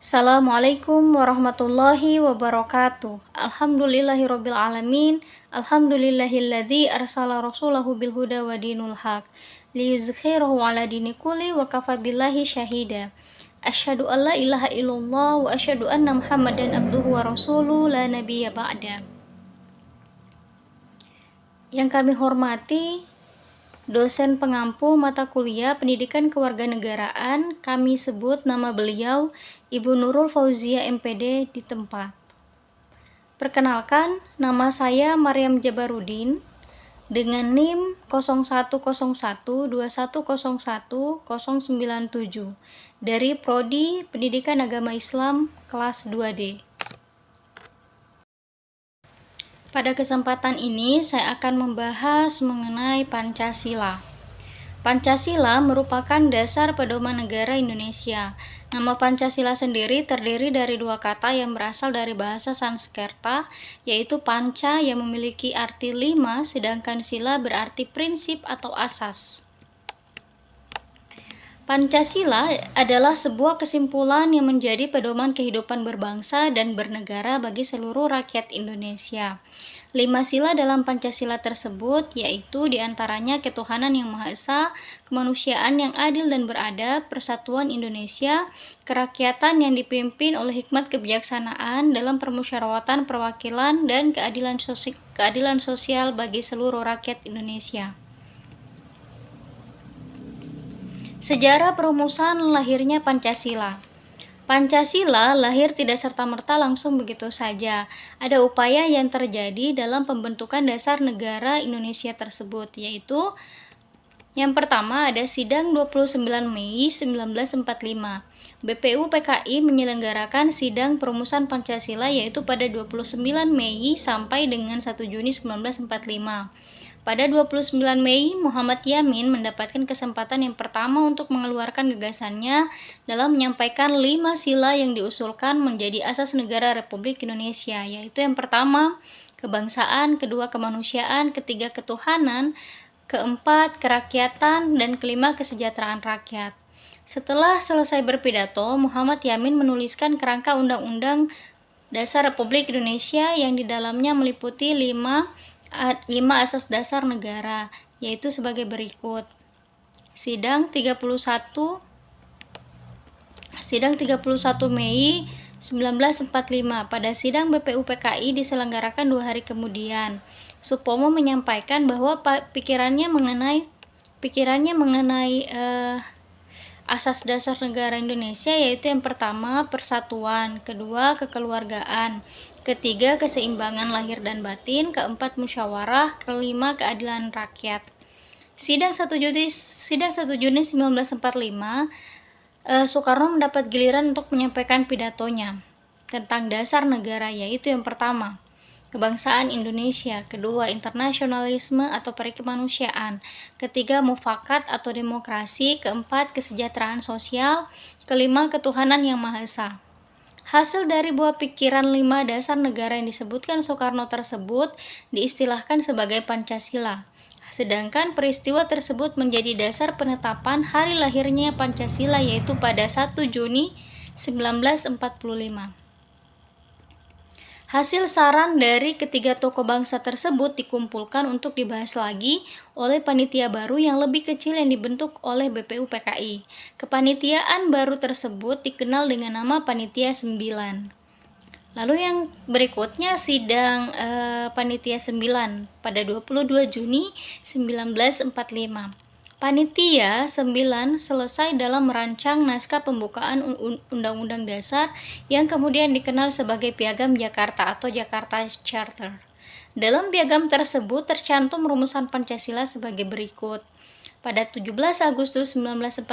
Assalamualaikum warahmatullahi wabarakatuh. Alhamdulillahirabbil alamin. Alhamdulillahilladzi arsala rasulahu bil huda wa dinul haq liyuzhhirahu 'ala dini kulli wa kafa billahi syahida. Asyhadu an la ilaha illallah wa asyhadu anna Muhammadan abduhu wa rasuluhu la nabiyya ba'da. Yang kami hormati dosen pengampu mata kuliah Pendidikan Kewarganegaraan, kami sebut nama beliau Ibu Nurul Fauzia MPD di tempat. Perkenalkan, nama saya Maryam Jabarudin dengan NIM 0101210197 dari Prodi Pendidikan Agama Islam kelas 2D. Pada kesempatan ini saya akan membahas mengenai Pancasila. Pancasila merupakan dasar pedoman negara Indonesia. Nama Pancasila sendiri terdiri dari dua kata yang berasal dari bahasa Sanskerta, yaitu panca yang memiliki arti 5, sedangkan sila berarti prinsip atau asas. Pancasila adalah sebuah kesimpulan yang menjadi pedoman kehidupan berbangsa dan bernegara bagi seluruh rakyat Indonesia. 5 sila dalam Pancasila tersebut yaitu diantaranya ketuhanan yang Maha Esa, kemanusiaan yang adil dan beradab, persatuan Indonesia, kerakyatan yang dipimpin oleh hikmat kebijaksanaan dalam permusyawaratan perwakilan, dan keadilan sosial bagi seluruh rakyat Indonesia. Sejarah perumusan lahirnya Pancasila. Pancasila lahir tidak serta-merta langsung begitu saja. Ada upaya yang terjadi dalam pembentukan dasar negara Indonesia tersebut, yaitu yang pertama ada Sidang 29 Mei 1945. BPU PKI menyelenggarakan sidang perumusan Pancasila yaitu pada 29 Mei sampai dengan 1 Juni 1945. Pada 29 Mei, Muhammad Yamin mendapatkan kesempatan yang pertama untuk mengeluarkan gagasannya dalam menyampaikan 5 sila yang diusulkan menjadi asas negara Republik Indonesia, yaitu yang pertama, kebangsaan, kedua, kemanusiaan, ketiga, ketuhanan, keempat, kerakyatan, dan kelima, kesejahteraan rakyat. Setelah selesai berpidato, Muhammad Yamin menuliskan kerangka Undang-Undang Dasar Republik Indonesia yang di dalamnya meliputi 5 asas dasar negara, yaitu sebagai berikut. Sidang 31 Mei 1945. Pada sidang BPU PKI diselenggarakan 2 hari kemudian. Supomo menyampaikan bahwa pikirannya mengenai asas dasar negara Indonesia yaitu yang pertama persatuan, kedua kekeluargaan, ketiga keseimbangan lahir dan batin, keempat musyawarah, kelima keadilan rakyat. Sidang 1 Juni 1945, Soekarno mendapat giliran untuk menyampaikan pidatonya tentang dasar negara, yaitu yang pertama kebangsaan Indonesia, kedua internasionalisme atau perikemanusiaan, ketiga mufakat atau demokrasi, keempat kesejahteraan sosial, kelima ketuhanan yang Maha Esa. Hasil dari buah pikiran 5 dasar negara yang disebutkan Soekarno tersebut diistilahkan sebagai Pancasila. Sedangkan peristiwa tersebut menjadi dasar penetapan hari lahirnya Pancasila yaitu pada 1 Juni 1945. Hasil saran dari ketiga tokoh bangsa tersebut dikumpulkan untuk dibahas lagi oleh panitia baru yang lebih kecil yang dibentuk oleh BPU PKI. Kepanitiaan baru tersebut dikenal dengan nama Panitia 9. Lalu yang berikutnya sidang Panitia 9 pada 22 Juni 1945. Panitia 9 selesai dalam merancang naskah pembukaan Undang-Undang Dasar yang kemudian dikenal sebagai Piagam Jakarta atau Jakarta Charter. Dalam piagam tersebut tercantum rumusan Pancasila sebagai berikut. Pada 17 Agustus 1945,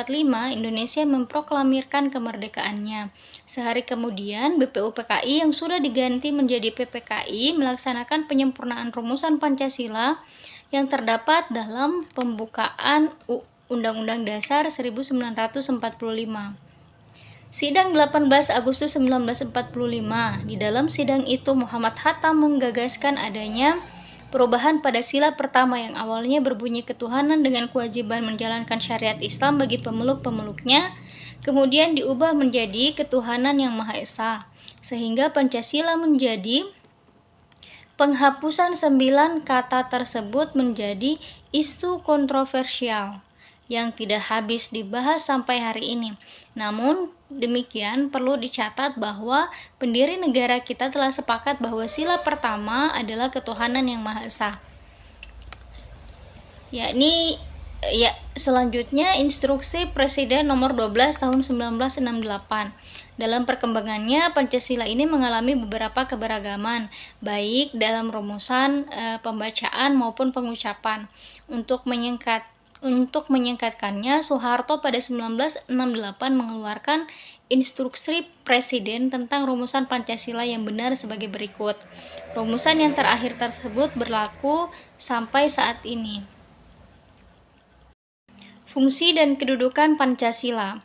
Indonesia memproklamirkan kemerdekaannya. Sehari kemudian, BPU PKI yang sudah diganti menjadi PPKI melaksanakan penyempurnaan rumusan Pancasila yang terdapat dalam pembukaan Undang-Undang Dasar 1945. Sidang 18 Agustus 1945. Di dalam sidang itu Muhammad Hatta menggagaskan adanya perubahan pada sila pertama yang awalnya berbunyi ketuhanan dengan kewajiban menjalankan syariat Islam bagi pemeluk-pemeluknya, kemudian diubah menjadi ketuhanan yang Maha Esa, sehingga Pancasila menjadi penghapusan 9 kata tersebut menjadi isu kontroversial yang tidak habis dibahas sampai hari ini. Namun demikian perlu dicatat bahwa pendiri negara kita telah sepakat bahwa sila pertama adalah ketuhanan yang Maha Esa. Selanjutnya Instruksi Presiden nomor 12 tahun 1968. Dalam perkembangannya, Pancasila ini mengalami beberapa keberagaman, baik dalam rumusan, pembacaan maupun pengucapan. Untuk menyingkatkannya, Soeharto pada 1968 mengeluarkan Instruksi Presiden tentang rumusan Pancasila yang benar sebagai berikut. Rumusan yang terakhir tersebut berlaku sampai saat ini. Fungsi dan kedudukan Pancasila.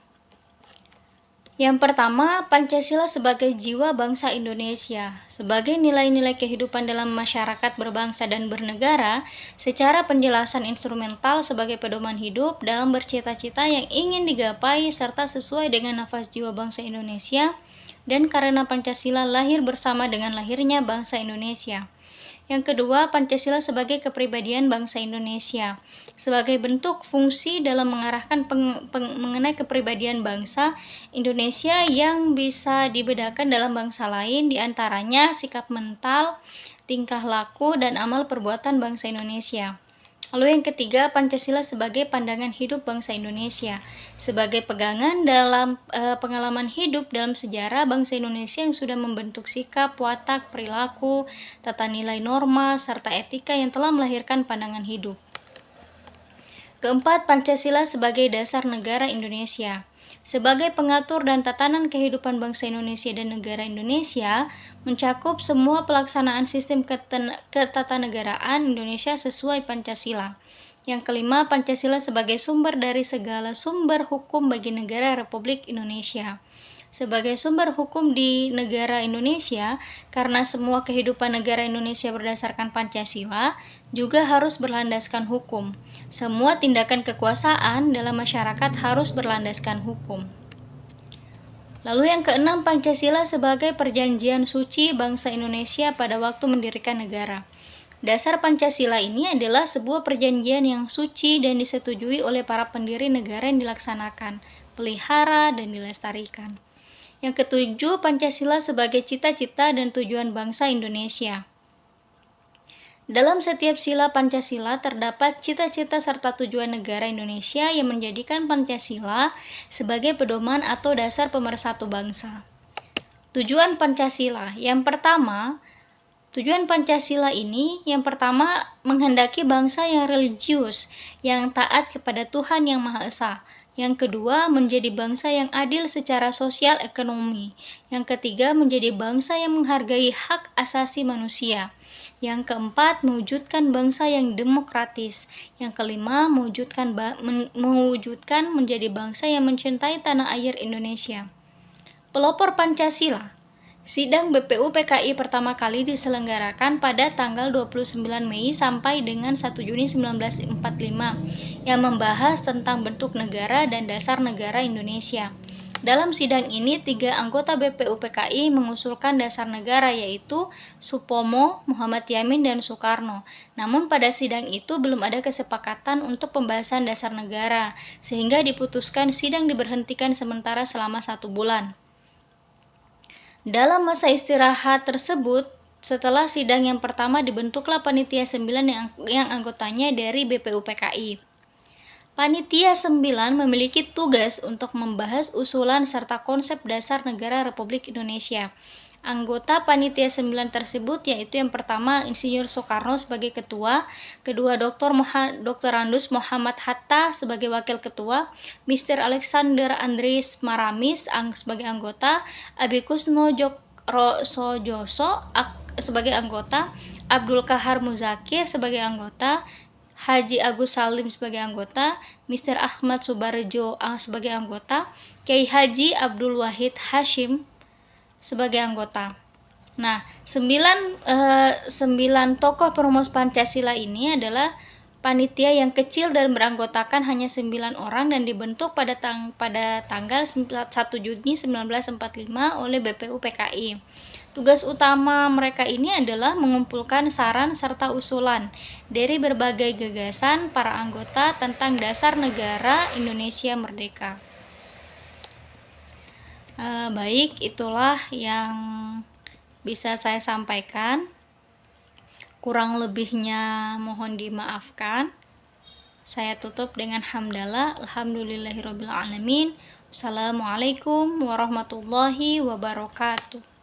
Yang pertama, Pancasila sebagai jiwa bangsa Indonesia, sebagai nilai-nilai kehidupan dalam masyarakat berbangsa dan bernegara, secara penjelasan instrumental sebagai pedoman hidup dalam bercita-cita yang ingin digapai serta sesuai dengan nafas jiwa bangsa Indonesia, dan karena Pancasila lahir bersama dengan lahirnya bangsa Indonesia. Yang kedua, Pancasila sebagai kepribadian bangsa Indonesia, sebagai bentuk fungsi dalam mengarahkan mengenai kepribadian bangsa Indonesia yang bisa dibedakan dalam bangsa lain, diantaranya sikap mental, tingkah laku, dan amal perbuatan bangsa Indonesia. Lalu yang ketiga, Pancasila sebagai pandangan hidup bangsa Indonesia, sebagai pegangan dalam pengalaman hidup dalam sejarah bangsa Indonesia yang sudah membentuk sikap, watak, perilaku, tata nilai norma, serta etika yang telah melahirkan pandangan hidup. Keempat, Pancasila sebagai dasar negara Indonesia, sebagai pengatur dan tatanan kehidupan bangsa Indonesia dan negara Indonesia, mencakup semua pelaksanaan sistem ketatanegaraan Indonesia sesuai Pancasila. Yang kelima, Pancasila sebagai sumber dari segala sumber hukum bagi negara Republik Indonesia. Sebagai sumber hukum di negara Indonesia, karena semua kehidupan negara Indonesia berdasarkan Pancasila, juga harus berlandaskan hukum. Semua tindakan kekuasaan dalam masyarakat harus berlandaskan hukum. Lalu yang keenam, Pancasila sebagai perjanjian suci bangsa Indonesia pada waktu mendirikan negara. Dasar Pancasila ini adalah sebuah perjanjian yang suci dan disetujui oleh para pendiri negara yang dilaksanakan, pelihara, dan dilestarikan. Yang ketujuh, Pancasila sebagai cita-cita dan tujuan bangsa Indonesia. Dalam setiap sila Pancasila terdapat cita-cita serta tujuan negara Indonesia yang menjadikan Pancasila sebagai pedoman atau dasar pemersatu bangsa. Tujuan Pancasila. Tujuan Pancasila ini yang pertama menghendaki bangsa yang religius, yang taat kepada Tuhan Yang Maha Esa. Yang kedua, menjadi bangsa yang adil secara sosial ekonomi. Yang ketiga, menjadi bangsa yang menghargai hak asasi manusia. Yang keempat, mewujudkan bangsa yang demokratis. Yang kelima, mewujudkan menjadi bangsa yang mencintai tanah air Indonesia. Pelopor Pancasila. Sidang BPU PKI pertama kali diselenggarakan pada tanggal 29 Mei sampai dengan 1 Juni 1945 yang membahas tentang bentuk negara dan dasar negara Indonesia. Dalam sidang ini, 3 anggota BPU PKI mengusulkan dasar negara yaitu Supomo, Muhammad Yamin, dan Soekarno. Namun pada sidang itu belum ada kesepakatan untuk pembahasan dasar negara, sehingga diputuskan sidang diberhentikan sementara selama 1 bulan. Dalam masa istirahat tersebut, setelah sidang yang pertama dibentuklah Panitia 9 yang anggotanya dari BPU PKI. Panitia 9 memiliki tugas untuk membahas usulan serta konsep dasar negara Republik Indonesia. Anggota Panitia 9 tersebut yaitu yang pertama Insinyur Soekarno sebagai ketua, kedua Dr. Andus Muhammad Hatta sebagai wakil ketua, Mr. Alexander Andries Maramis sebagai anggota, Abi Kusno Sojoso sebagai anggota, Abdul Kahar Muzakir sebagai anggota, Haji Agus Salim sebagai anggota, Mr. Ahmad Subarjo sebagai anggota, Kiai Haji Abdul Wahid Hashim sebagai anggota. Nah, 9 tokoh perumus Pancasila ini adalah Panitia yang kecil dan beranggotakan hanya 9 orang dan dibentuk pada tanggal 1 Juni 1945 oleh BPU PKI. Tugas utama mereka ini adalah mengumpulkan saran serta usulan dari berbagai gagasan para anggota tentang dasar negara Indonesia merdeka. Baik, itulah yang bisa saya sampaikan. Kurang lebihnya mohon dimaafkan. Saya tutup dengan hamdalah. Alhamdulillahirabbil alamin. Assalamualaikum warahmatullahi wabarakatuh.